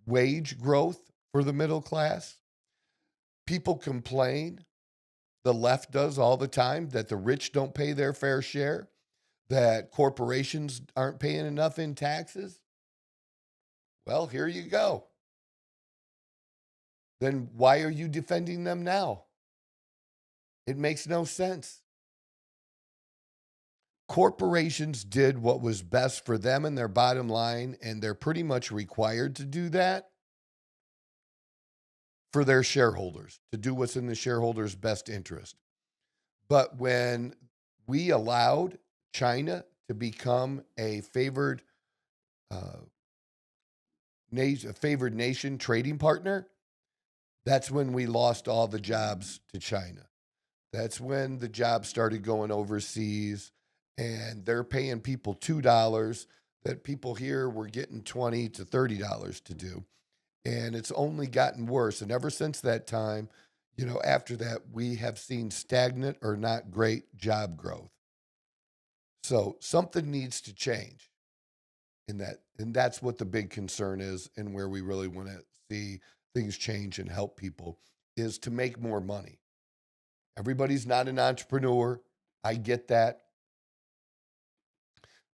wage growth for the middle class. People complain, the left does all the time, that the rich don't pay their fair share, that corporations aren't paying enough in taxes. Well, here you go. Then why are you defending them now? It makes no sense. Corporations did what was best for them and their bottom line, and they're pretty much required to do that for their shareholders, to do what's in the shareholders' best interest. But when we allowed China to become a favored nation trading partner, that's when we lost all the jobs to China. That's when the jobs started going overseas, and they're paying people $2 that people here were getting $20 to $30 to do. And it's only gotten worse. And ever since that time, after that, we have seen stagnant or not great job growth. So something needs to change in that. And that's what the big concern is, and where we really want to see things change and help people, is to make more money. Everybody's not an entrepreneur. I get that.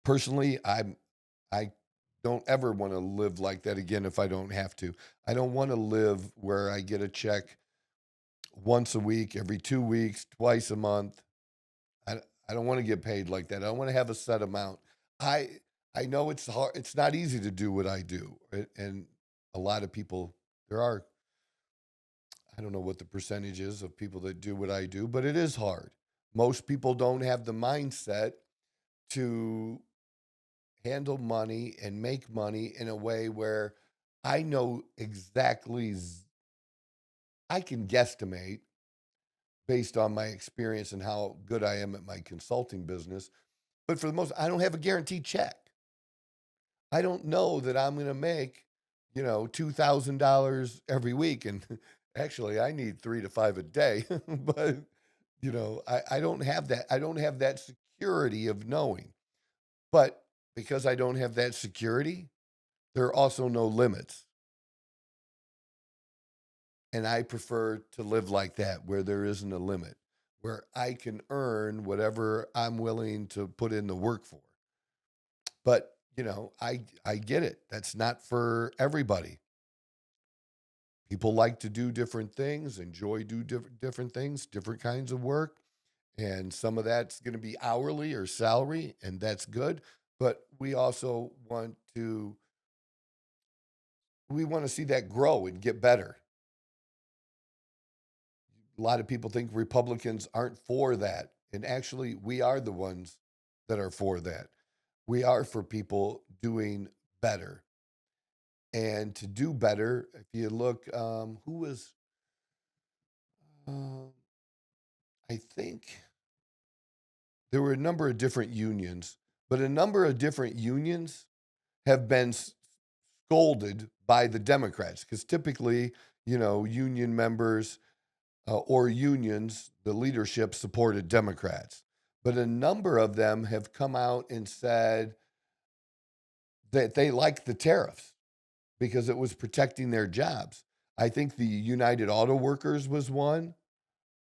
Personally, I don't ever want to live like that again if I don't have to. I don't want to live where I get a check once a week, every 2 weeks, twice a month. I don't want to get paid like that. I don't want to have a set amount. I know it's hard. It's not easy to do what I do. And a lot of people, I don't know what the percentage is of people that do what I do, but it is hard. Most people don't have the mindset to handle money and make money in a way where I know exactly, I can guesstimate based on my experience and how good I am at my consulting business. But for the most, I don't have a guaranteed check. I don't know that I'm going to make, $2,000 every week. And actually, I need 3 to 5 a day. But, I don't have that. I don't have that security of knowing. But because I don't have that security, there are also no limits. And I prefer to live like that, where there isn't a limit, where I can earn whatever I'm willing to put in the work for. But, I get it. That's not for everybody. People like to do different things, enjoy do different things, different kinds of work. And some of that's going to be hourly or salary, and that's good. But we also want to see that grow and get better. A lot of people think Republicans aren't for that. And actually, we are the ones that are for that. We are for people doing better. And to do better, if you look, I think there were a number of different unions, but a number of different unions have been scolded by the Democrats because typically, union members or unions, the leadership supported Democrats. But a number of them have come out and said that they like the tariffs because it was protecting their jobs. I think the United Auto Workers was one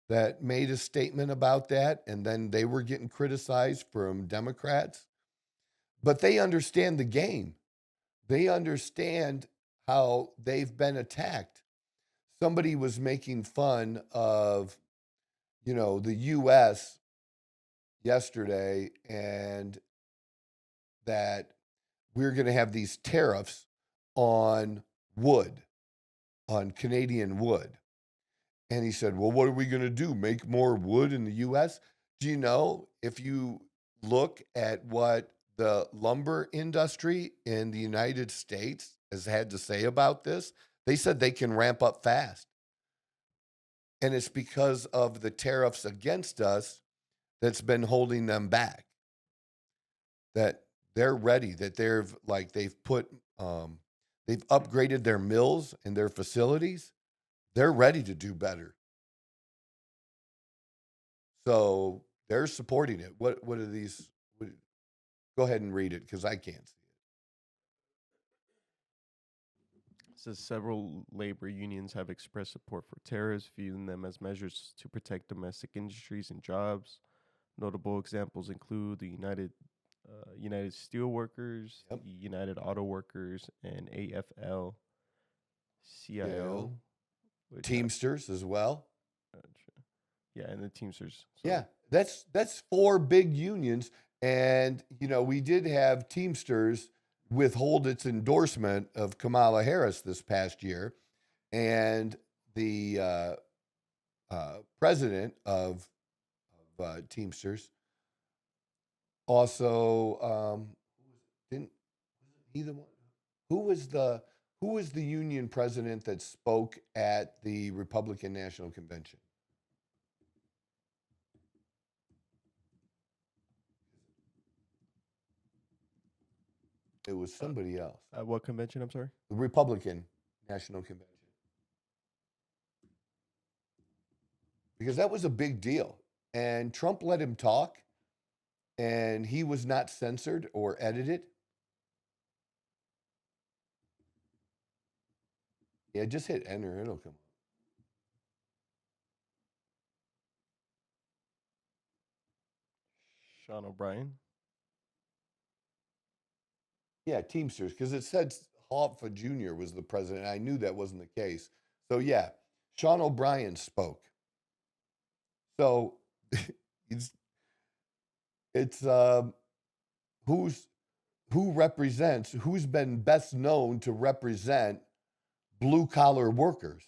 that made a statement about that, and then they were getting criticized from Democrats. But they understand the game. They understand how they've been attacked. Somebody was making fun of, the U.S. yesterday, and that we're going to have these tariffs on wood, on Canadian wood. And he said, well, what are we going to do? Make more wood in the U.S.? Do you know, if you look at what the lumber industry in the United States has had to say about this, they said they can ramp up fast. And it's because of the tariffs against us that's been holding them back. That they're ready, that they've upgraded their mills and their facilities. They're ready to do better. So they're supporting it. What are these? Go ahead and read it because I can't see it. It says several labor unions have expressed support for tariffs, viewing them as measures to protect domestic industries and jobs. Notable examples include the United Steelworkers, Yep. United Auto Workers, and AFL-CIO. Teamsters as well. Yeah, and the Teamsters. So. Yeah, that's 4 big unions. And, we did have Teamsters withhold its endorsement of Kamala Harris this past year. And the president of Teamsters also didn't he the one? Who was the union president that spoke at the Republican National Convention? It was somebody else. At what convention, I'm sorry? The Republican National Convention. Because that was a big deal. And Trump let him talk, and he was not censored or edited. Yeah, just hit enter. It'll come up. Sean O'Brien. Yeah, Teamsters, because it said Hoffa Jr. was the president. I knew that wasn't the case. So, yeah, Sean O'Brien spoke. So, it's who's been best known to represent blue-collar workers.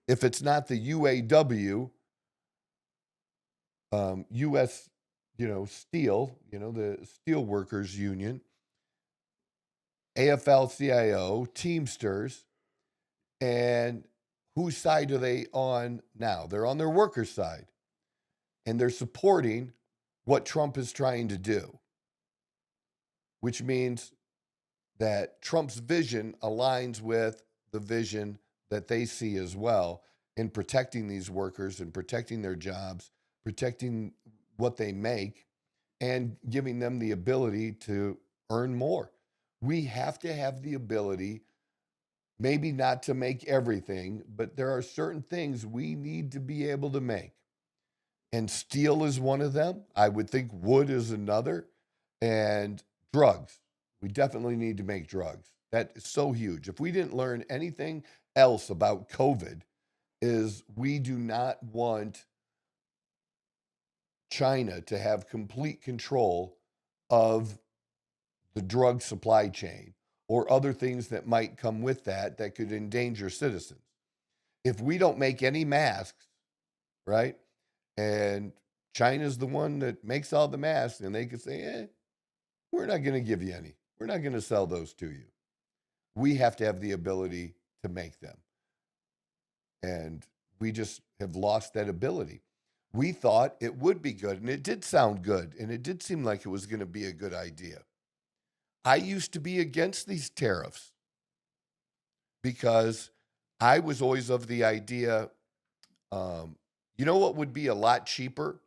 If it's not the UAW, U.S., Steel, the Steel Workers Union, AFL-CIO, Teamsters, and whose side are they on now? They're on their workers' side, and they're supporting what Trump is trying to do, which means that Trump's vision aligns with the vision that they see as well in protecting these workers and protecting their jobs, protecting what they make, and giving them the ability to earn more. We have to have the ability, maybe not to make everything, but there are certain things we need to be able to make. And steel is one of them. I would think wood is another. And drugs. We definitely need to make drugs. That is so huge. If we didn't learn anything else about COVID, is we do not want China to have complete control of the drug supply chain or other things that might come with that could endanger citizens. If we don't make any masks, right, and China's the one that makes all the masks, and they could say, we're not going to give you any. We're not going to sell those to you. We have to have the ability to make them. And we just have lost that ability. we thought it would be good, and it did sound good, and it did seem like it was going to be a good idea. I used to be against these tariffs because I was always of the idea, you know what would be a lot cheaper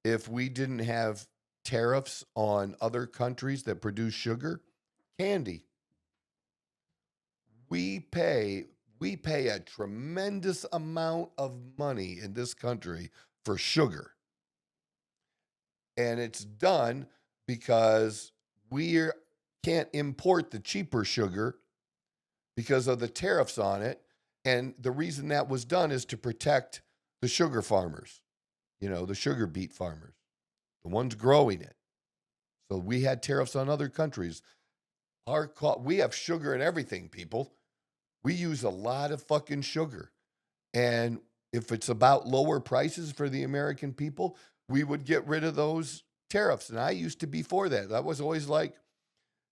if we didn't have tariffs on other countries that produce sugar? Candy. We pay a tremendous amount of money in this country for sugar. And it's done because we can't import the cheaper sugar because of the tariffs on it. And the reason that was done is to protect the sugar farmers, the sugar beet farmers, the ones growing it. So we had tariffs on other countries. We have sugar in everything, people. We use a lot of fucking sugar. And if it's about lower prices for the American people, we would get rid of those tariffs. And I used to be for that. I was always like,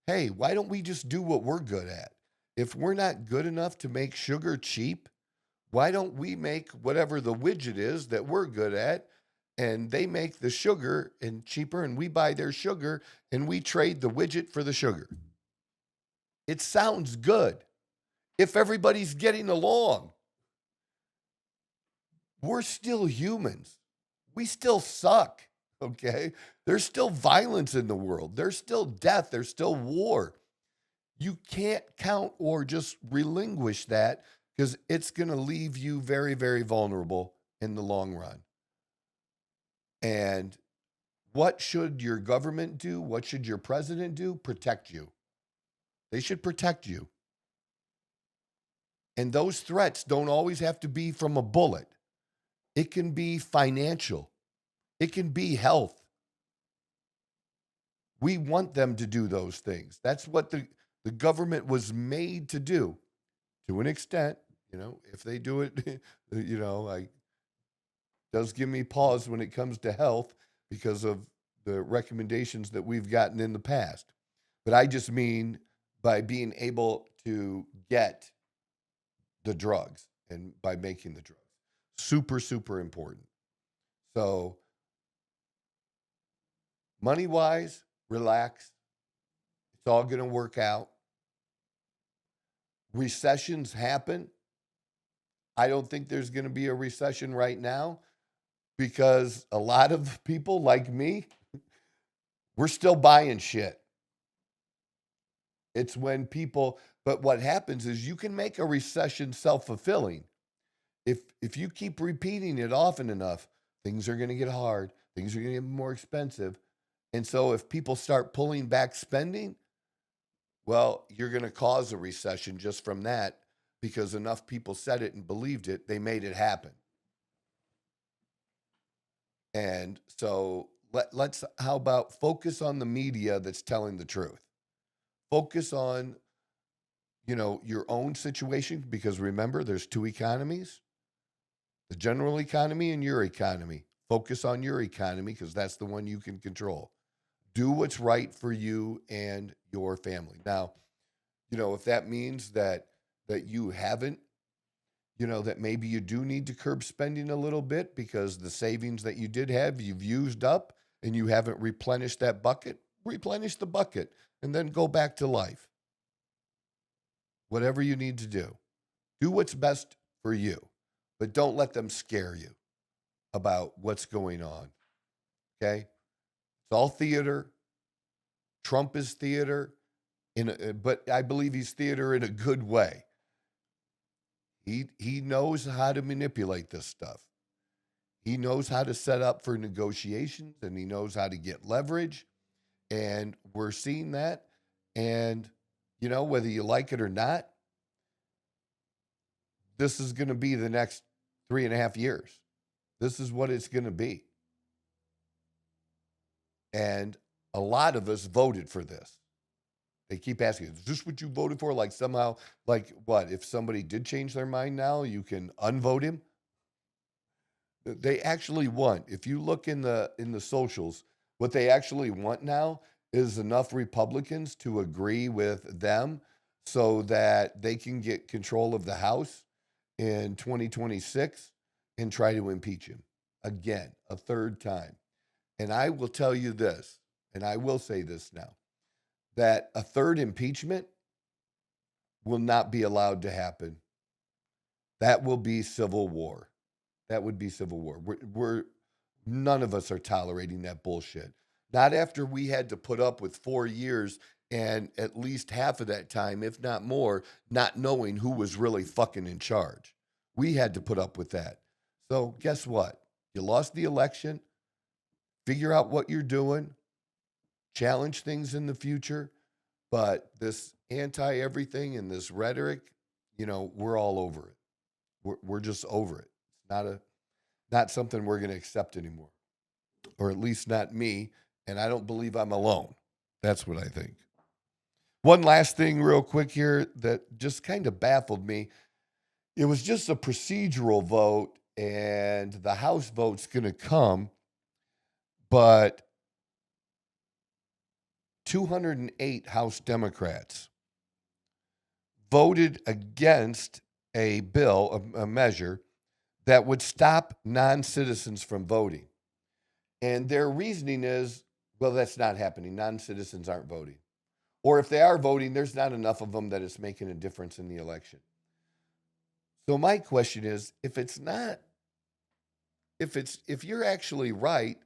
hey, why don't we just do what we're good at? If we're not good enough to make sugar cheap, why don't we make whatever the widget is that we're good at, and they make the sugar and cheaper, and we buy their sugar, and we trade the widget for the sugar? It sounds good if everybody's getting along. We're still humans. We still suck, okay? There's still violence in the world. There's still death. There's still war. You can't count or just relinquish that because it's going to leave you very, very vulnerable in the long run. And what should your government do? What should your president do? Protect you. They should protect you. And those threats don't always have to be from a bullet. It can be financial. It can be health. We want them to do those things. That's what the government was made to do, to an extent. If they do it, does give me pause when it comes to health because of the recommendations that we've gotten in the past. But I just mean by being able to get the drugs and by making the drugs. Super, super important. So money-wise, relax. It's all going to work out. Recessions happen. I don't think there's going to be a recession right now because a lot of people like me, we're still buying shit. It's when but what happens is you can make a recession self-fulfilling. If you keep repeating it often enough, things are going to get hard. Things are going to get more expensive. And so if people start pulling back spending, well, you're going to cause a recession just from that because enough people said it and believed it. They made it happen. And so how about focus on the media that's telling the truth? Focus on, your own situation, because remember, there's two economies, the general economy and your economy. Focus on your economy because that's the one you can control. Do what's right for you and your family. Now, if that means that you haven't, that maybe you do need to curb spending a little bit because the savings that you did have, you've used up and you haven't replenished that bucket, replenish the bucket and then go back to life. Whatever you need to do. Do what's best for you, but don't let them scare you about what's going on. Okay? It's all theater. Trump is theater, but I believe he's theater in a good way. He knows how to manipulate this stuff. He knows how to set up for negotiations, and he knows how to get leverage, and we're seeing that. And, whether you like it or not, this is going to be the next 3.5 years. This is what it's going to be. And a lot of us voted for this. They keep asking, is this what you voted for? Like somehow, like what? If somebody did change their mind now, you can unvote him? They actually want, if you look in the socials, what they actually want now is enough Republicans to agree with them so that they can get control of the House in 2026 and try to impeach him. again, a third time. And I will tell you this, and I will say this now, that a third impeachment will not be allowed to happen. That will be civil war. That would be civil war. None of us are tolerating that bullshit. Not after we had to put up with 4 years and at least half of that time, if not more, not knowing who was really fucking in charge. We had to put up with that. So guess what? You lost the election. Figure out what you're doing. Challenge things in the future. But this anti-everything and this rhetoric, we're all over it. We're just over it. It's not something we're going to accept anymore. Or at least not me. And I don't believe I'm alone. That's what I think. One last thing real quick here that just kind of baffled me. It was just a procedural vote, and the House vote's going to come, but 208 House Democrats voted against a bill, a measure, that would stop non-citizens from voting. And their reasoning is, well, that's not happening. Non-citizens aren't voting. Or if they are voting, there's not enough of them that it's making a difference in the election. So my question is, if you're actually right,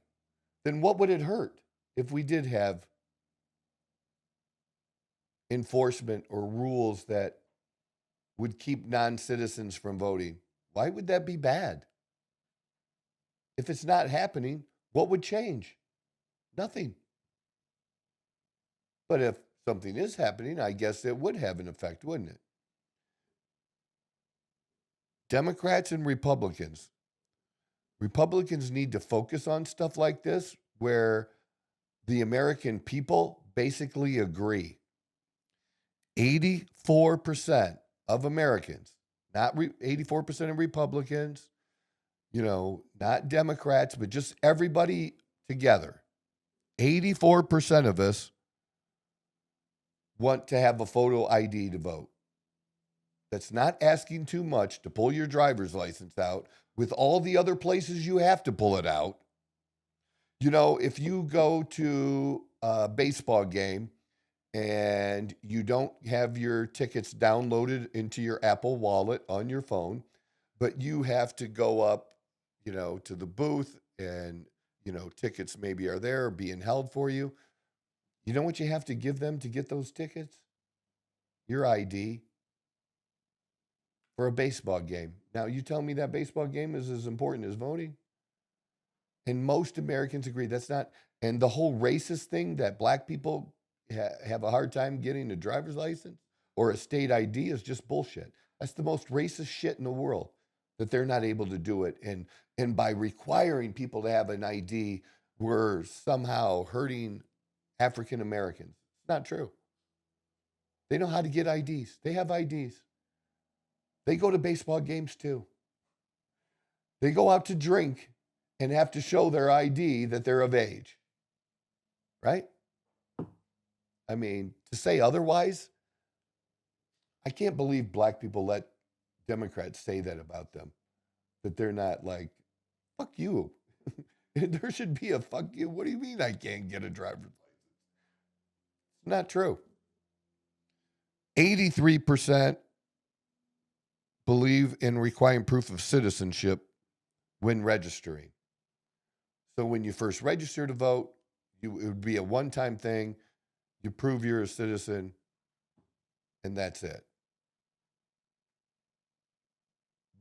then what would it hurt if we did have enforcement or rules that would keep non-citizens from voting? Why would that be bad? If it's not happening, what would change? Nothing. But if something is happening, I guess it would have an effect, wouldn't it? Democrats and Republicans. Republicans need to focus on stuff like this where the American people basically agree. 84% of Americans, not 84% of Republicans, not Democrats, but just everybody together. 84% of us want to have a photo ID to vote. That's not asking too much to pull your driver's license out with all the other places you have to pull it out. If you go to a baseball game and you don't have your tickets downloaded into your Apple Wallet on your phone, but you have to go up, to the booth and, tickets maybe are there being held for you. You know what you have to give them to get those tickets? Your ID for a baseball game. Now, you tell me that baseball game is as important as voting? And most Americans agree that's not. And the whole racist thing that black people have a hard time getting a driver's license or a state ID is just bullshit. That's the most racist shit in the world, that they're not able to do it. And by requiring people to have an ID, we're somehow hurting African Americans. It's not true. They know how to get IDs. They have IDs. They go to baseball games too. They go out to drink and have to show their ID that they're of age. Right? I mean, to say otherwise, I can't believe black people let Democrats say that about them. That they're not like, fuck you. There should be a fuck you. What do you mean I can't get a driver's license? It's not true. 83% believe in requiring proof of citizenship when registering. So when you first register to vote, it would be a one-time thing. You prove you're a citizen, and that's it.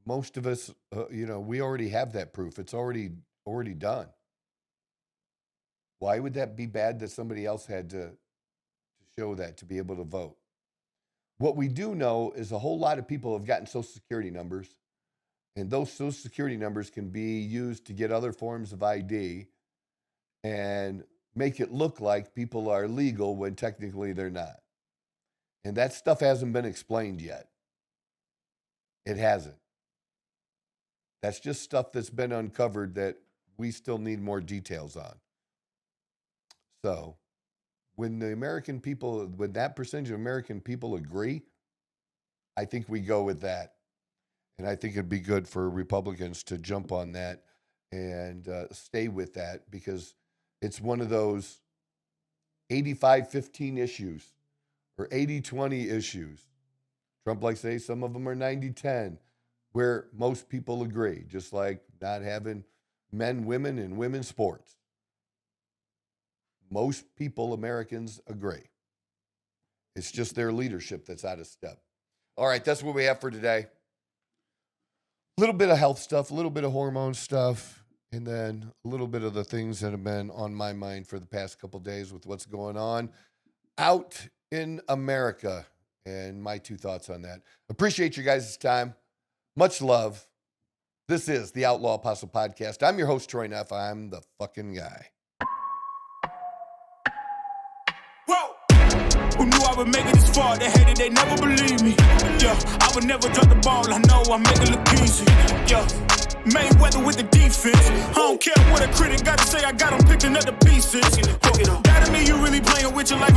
Most of us, we already have that proof. It's already done. Why would that be bad that somebody else had to show that to be able to vote? What we do know is a whole lot of people have gotten Social Security numbers, and those Social Security numbers can be used to get other forms of ID and make it look like people are legal when technically they're not. And that stuff hasn't been explained yet. It hasn't. That's just stuff that's been uncovered that we still need more details on. So when that percentage of American people agree, I think we go with that. And I think it'd be good for Republicans to jump on that and stay with that, because it's one of those 85-15 issues or 80-20 issues. Trump likes to say some of them are 90-10, where most people agree, just like not having men, women, and women's sports. Most people, Americans, agree. It's just their leadership that's out of step. All right, that's what we have for today. A little bit of health stuff, a little bit of hormone stuff, and then a little bit of the things that have been on my mind for the past couple of days with what's going on out in America, and my 2 thoughts on that. Appreciate you guys' time. Much love. This is the Outlaw Apostle Podcast. I'm your host, Troy Neff. I'm the fucking guy. Who knew I would make it this far? They hated, they never believed me. Yeah, I would never drop the ball. I know I make it look easy. Yeah, Mayweather with the defense. I don't care what a critic got to say. I got them picking up the pieces. That to me, you really playing with your life.